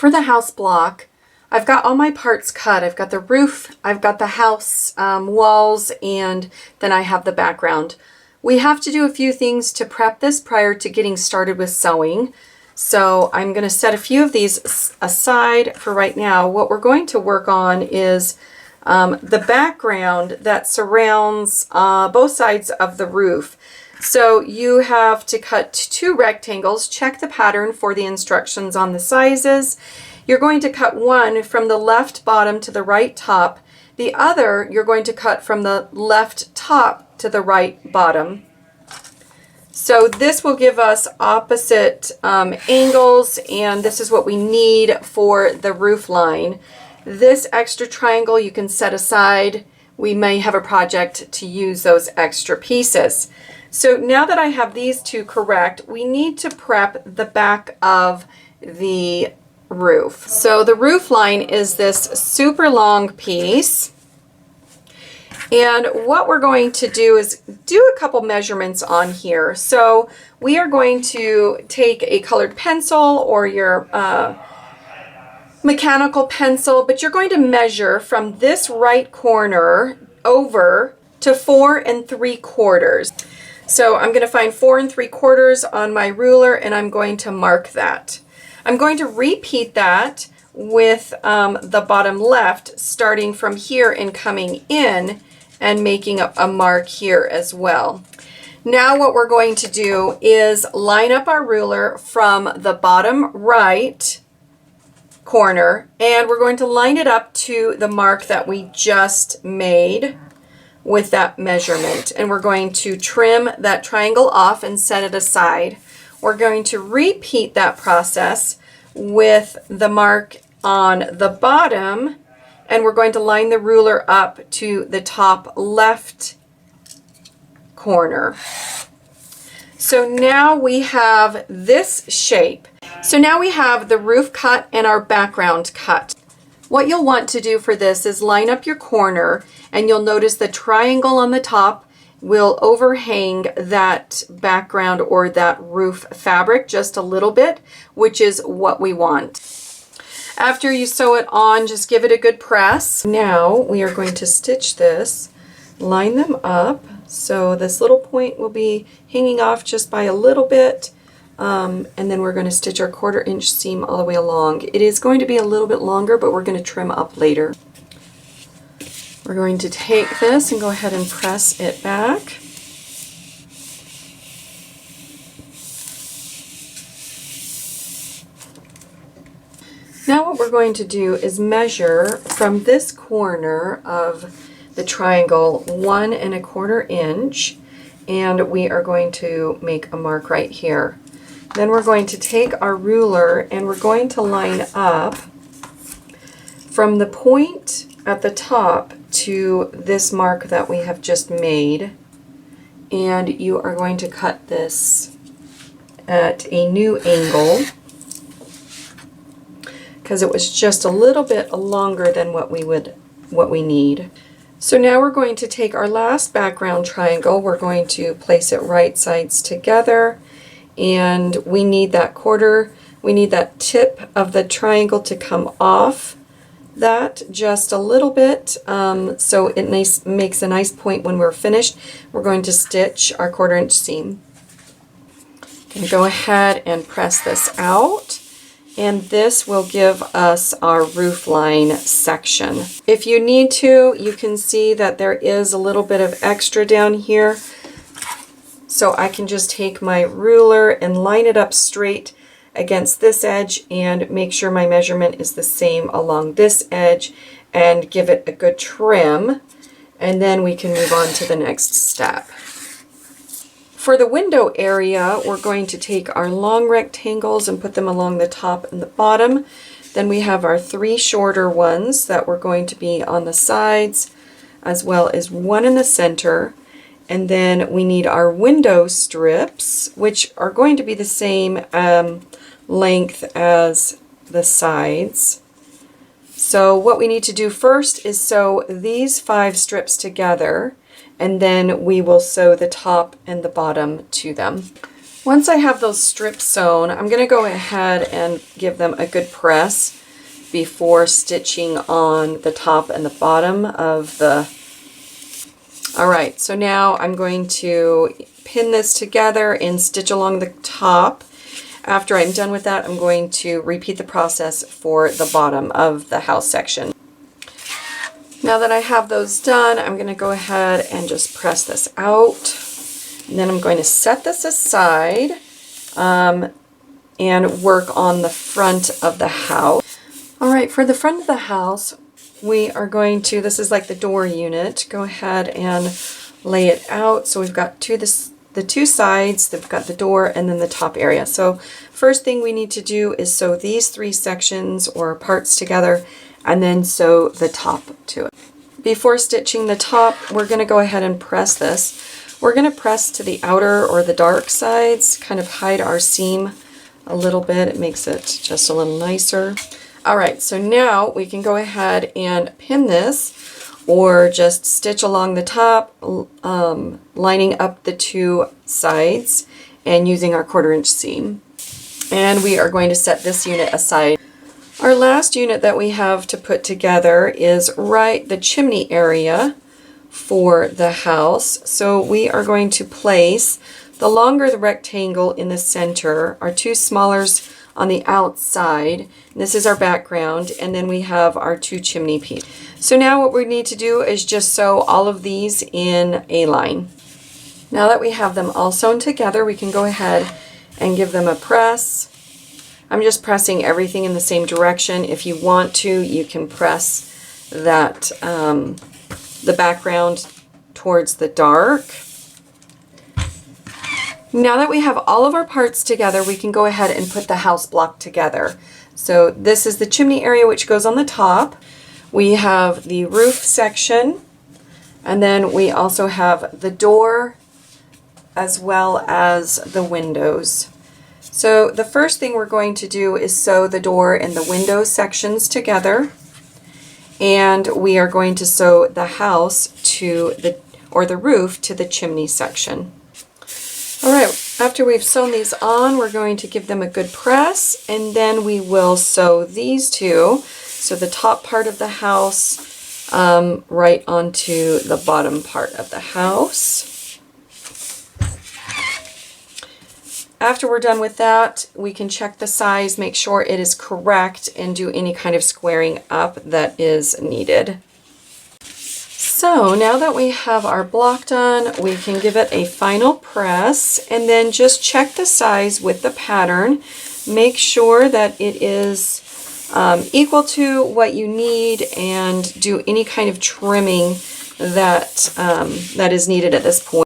For the house block, I've got all my parts cut. I've got the roof, I've got the house walls, and then I have the background. We have to do a few things to prep this prior to getting started with sewing. So I'm going to set a few of these aside for right now. What we're going to work on is the background that surrounds both sides of the roof. So you have to cut 2 rectangles. Check the pattern for the instructions on the sizes. You're going to cut one from the left bottom to the right top. The other you're going to cut from the left top to the right bottom. So this will give us opposite angles, and this is what we need for the roof line. This extra triangle you can set aside. We may have a project to use those extra pieces. So now that I have these 2 correct, we need to prep the back of the roof. So the roof line is this super long piece. And what we're going to do is do a couple measurements on here. So we are going to take a colored pencil or your mechanical pencil, but you're going to measure from this right corner over to 4 3/4. So I'm going to find 4 3/4 on my ruler, and I'm going to mark that. I'm going to repeat that with the bottom left, starting from here and coming in and making a mark here as well. Now what we're going to do is line up our ruler from the bottom right corner, and we're going to line it up to the mark that we just made with that measurement, and we're going to trim that triangle off and set it aside. We're going to repeat that process with the mark on the bottom, and we're going to line the ruler up to the top left corner. So now we have this shape. So now we have the roof cut and our background cut. What you'll want to do for this is line up your corner, and you'll notice the triangle on the top will overhang that background or that roof fabric just a little bit, which is what we want. After you sew it on, just give it a good press. Now we are going to stitch this, line them up. So this little point will be hanging off just by a little bit. And then we're going to stitch our 1/4 inch seam all the way along. It is going to be a little bit longer, but we're going to trim up later. We're going to take this and go ahead and press it back. Now what we're going to do is measure from this corner of the triangle 1 1/4 inch, and we are going to make a mark right here. Then we're going to take our ruler and we're going to line up from the point at the top to this mark that we have just made, and you are going to cut this at a new angle because it was just a little bit longer than what we need. So now we're going to take our last background triangle, we're going to place it right sides together, and we need that tip of the triangle to come off that just a little bit, so it makes a nice point when we're finished. We're going to stitch our 1/4 inch seam. And go ahead and press this out, and this will give us our roof line section. If you need to, you can see that there is a little bit of extra down here. So I can just take my ruler and line it up straight against this edge and make sure my measurement is the same along this edge and give it a good trim, and then we can move on to the next step. For the window area, we're going to take our long rectangles and put them along the top and the bottom. Then we have our 3 shorter ones that we're going to be on the sides, as well as one in the center. And then we need our window strips, which are going to be the same length as the sides. So what we need to do first is sew these 5 strips together, and then we will sew the top and the bottom to them. Once I have those strips sewn, I'm going to go ahead and give them a good press before stitching on the top and the bottom of the... Alright, so now I'm going to pin this together and stitch along the top. After I'm done with that, I'm going to repeat the process for the bottom of the house section. Now that I have those done, I'm going to go ahead and just press this out. And then I'm going to set this aside and work on the front of the house. Alright, for the front of the house, we are going to, this is like the door unit, go ahead and lay it out. So we've got the two sides, they've got the door and then the top area. So first thing we need to do is sew these three sections or parts together and then sew the top to it. Before stitching the top, we're going to go ahead and press this. We're going to press to the outer or the dark sides, kind of hide our seam a little bit. It makes it just a little nicer. Alright, so now we can go ahead and pin this or just stitch along the top, lining up the two sides and using our 1/4 inch seam. And we are going to set this unit aside. Our last unit that we have to put together is the chimney area for the house. So we are going to place the longer the rectangle in the center, our two smallers on the outside. This is our background, and then we have our two chimney pieces. So now what we need to do is just sew all of these in a line. Now that we have them all sewn together, we can go ahead and give them a press. I'm just pressing everything in the same direction. If you want to, you can press that the background towards the dark. Now that we have all of our parts together, we can go ahead and put the house block together. So this is the chimney area which goes on the top. We have the roof section, and then we also have the door as well as the windows. So the first thing we're going to do is sew the door and the window sections together, and we are going to sew the house to the roof to the chimney section. Alright, after we've sewn these on, we're going to give them a good press, and then we will sew these two, so the top part of the house right onto the bottom part of the house. After we're done with that, we can check the size, make sure it is correct, and do any kind of squaring up that is needed. So now that we have our block done, we can give it a final press and then just check the size with the pattern. Make sure that it is equal to what you need, and do any kind of trimming that, that is needed at this point.